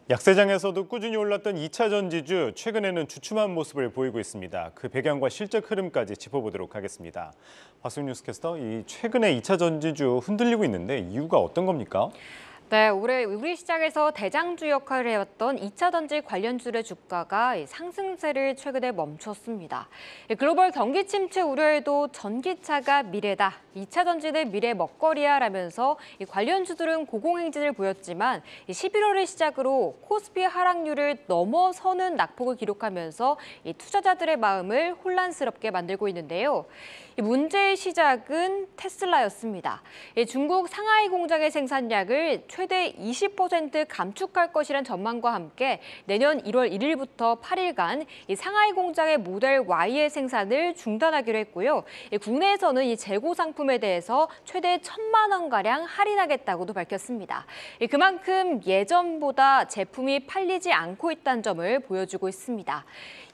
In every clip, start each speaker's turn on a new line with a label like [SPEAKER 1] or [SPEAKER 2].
[SPEAKER 1] 약세장에서도 꾸준히 올랐던 2차 전지주, 최근에는 주춤한 모습을 보이고 있습니다. 그 배경과 실적 흐름까지 짚어보도록 하겠습니다. 박수영 뉴스캐스터, 이 최근에 2차 전지주 흔들리고 있는데 이유가 어떤 겁니까?
[SPEAKER 2] 네, 올해 우리 시장에서 대장주 역할을 해왔던 2차 전지 관련주의 주가가 상승세를 최근에 멈췄습니다. 글로벌 경기 침체 우려에도 전기차가 미래다, 2차 전지는 미래 먹거리야라면서 관련주들은 고공행진을 보였지만 11월을 시작으로 코스피 하락률을 넘어서는 낙폭을 기록하면서 투자자들의 마음을 혼란스럽게 만들고 있는데요. 문제의 시작은 테슬라였습니다. 중국 상하이 공장의 생산량을 최대 20% 감축할 것이란 전망과 함께 내년 1월 1일부터 8일간 상하이 공장의 모델 Y의 생산을 중단하기로 했고요. 국내에서는 이 재고 상품에 대해서 최대 1,000만 원가량 할인하겠다고도 밝혔습니다. 그만큼 예전보다 제품이 팔리지 않고 있다는 점을 보여주고 있습니다.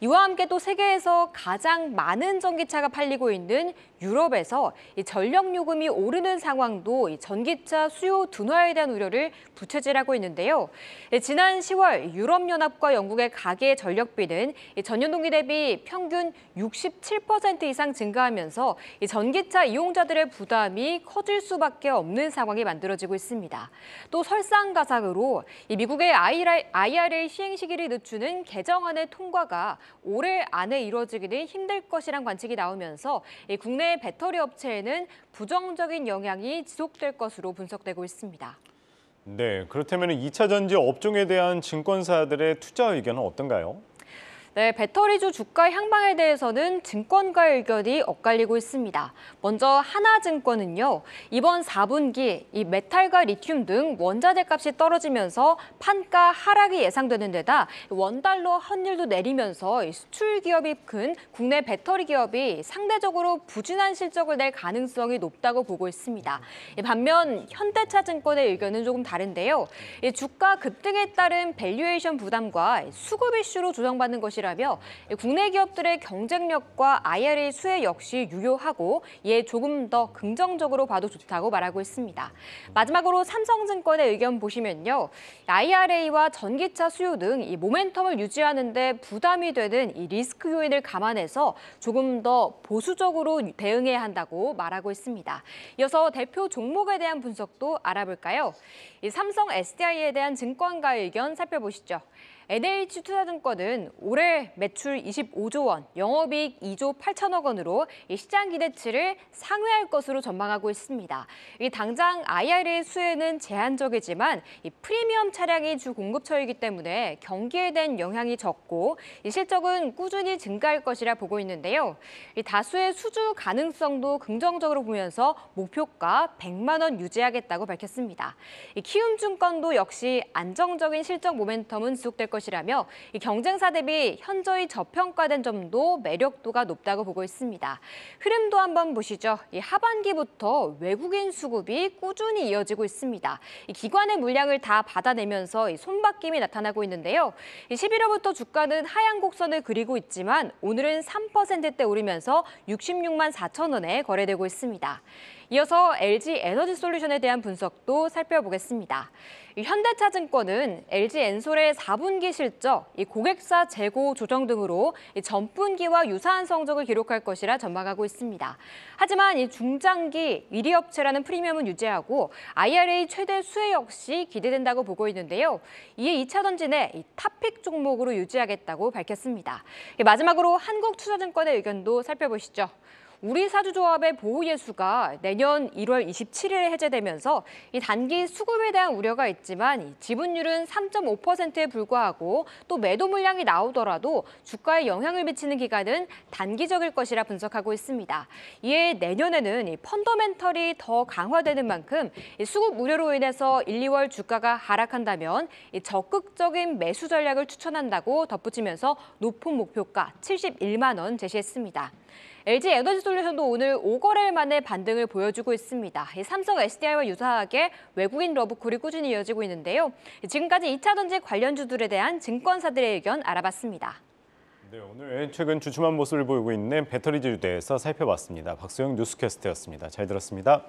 [SPEAKER 2] 이와 함께 또 세계에서 가장 많은 전기차가 팔리고 있는 유럽에서 전력 요금이 오르는 상황도 전기차 수요 둔화에 대한 우려를 부채질하고 있는데요. 지난 10월 유럽연합과 영국의 가계 전력비는 전년 동기 대비 평균 67% 이상 증가하면서 전기차 이용자들의 부담이 커질 수밖에 없는 상황이 만들어지고 있습니다. 또 설상가상으로 미국의 IRA 시행 시기를 늦추는 개정안의 통과가 올해 안에 이루어지기는 힘들 것이란 관측이 나오면서 국내 배터리 업체에는 부정적인 영향이 지속될 것으로 분석되고 있습니다.
[SPEAKER 1] 네, 그렇다면 2차 전지 업종에 대한 증권사들의 투자 의견은 어떤가요?
[SPEAKER 2] 네, 배터리주 주가 향방에 대해서는 증권가의 의견이 엇갈리고 있습니다. 먼저 하나증권은요, 이번 4분기 이 메탈과 리튬 등 원자재 값이 떨어지면서 판가 하락이 예상되는 데다 원달러 환율도 내리면서 수출 기업이 큰 국내 배터리 기업이 상대적으로 부진한 실적을 낼 가능성이 높다고 보고 있습니다. 반면 현대차증권의 의견은 조금 다른데요. 주가 급등에 따른 밸류에이션 부담과 수급 이슈로 조정받는 것이라며 국내 기업들의 경쟁력과 IRA 수혜 역시 유효하고 이에 조금 더 긍정적으로 봐도 좋다고 말하고 있습니다. 마지막으로 삼성증권의 의견 보시면요. IRA와 전기차 수요 등 이 모멘텀을 유지하는 데 부담이 되는 이 리스크 요인을 감안해서 조금 더 보수적으로 대응해야 한다고 말하고 있습니다. 이어서 대표 종목에 대한 분석도 알아볼까요? 이 삼성 SDI에 대한 증권가의 의견 살펴보시죠. NH투자증권은 올해 매출 25조 원, 영업이익 2조 8천억 원으로 시장 기대치를 상회할 것으로 전망하고 있습니다. 당장 IRA 수혜는 제한적이지만 프리미엄 차량이 주 공급처이기 때문에 경기에 대한 영향이 적고 실적은 꾸준히 증가할 것이라 보고 있는데요. 다수의 수주 가능성도 긍정적으로 보면서 목표가 100만 원 유지하겠다고 밝혔습니다. 키움증권도 역시 안정적인 실적 모멘텀은 지속될 것이라며 경쟁사 대비 현저히 저평가된 점도 매력도가 높다고 보고 있습니다. 흐름도 한번 보시죠. 하반기부터 외국인 수급이 꾸준히 이어지고 있습니다. 기관의 물량을 다 받아내면서 손바뀜이 나타나고 있는데요. 11월부터 주가는 하향 곡선을 그리고 있지만 오늘은 3%대 오르면서 66만 4천 원에 거래되고 있습니다. 이어서 LG에너지솔루션에 대한 분석도 살펴보겠습니다. 현대차증권은 LG엔솔의 4분기 실적, 고객사 재고 조정 등으로 전분기와 유사한 성적을 기록할 것이라 전망하고 있습니다. 하지만 중장기 1위 업체라는 프리미엄은 유지하고 IRA 최대 수혜 역시 기대된다고 보고 있는데요. 이에 2차 전지내 탑픽 종목으로 유지하겠다고 밝혔습니다. 마지막으로 한국투자증권의 의견도 살펴보시죠. 우리사주조합의 보호예수가 내년 1월 27일에 해제되면서 단기 수급에 대한 우려가 있지만 지분율은 3.5%에 불과하고 또 매도 물량이 나오더라도 주가에 영향을 미치는 기간은 단기적일 것이라 분석하고 있습니다. 이에 내년에는 펀더멘털이 더 강화되는 만큼 수급 우려로 인해서 1, 2월 주가가 하락한다면 적극적인 매수 전략을 추천한다고 덧붙이면서 높은 목표가 71만 원 제시했습니다. LG에너지솔루션도 오늘 5거래일 만에 반등을 보여주고 있습니다. 삼성 SDI와 유사하게 외국인 러브콜이 꾸준히 이어지고 있는데요. 지금까지 2차 전지 관련주들에 대한 증권사들의 의견 알아봤습니다.
[SPEAKER 1] 네, 오늘 최근 주춤한 모습을 보이고 있는 배터리주에 대해서 살펴봤습니다. 박수영 뉴스캐스터였습니다. 잘 들었습니다.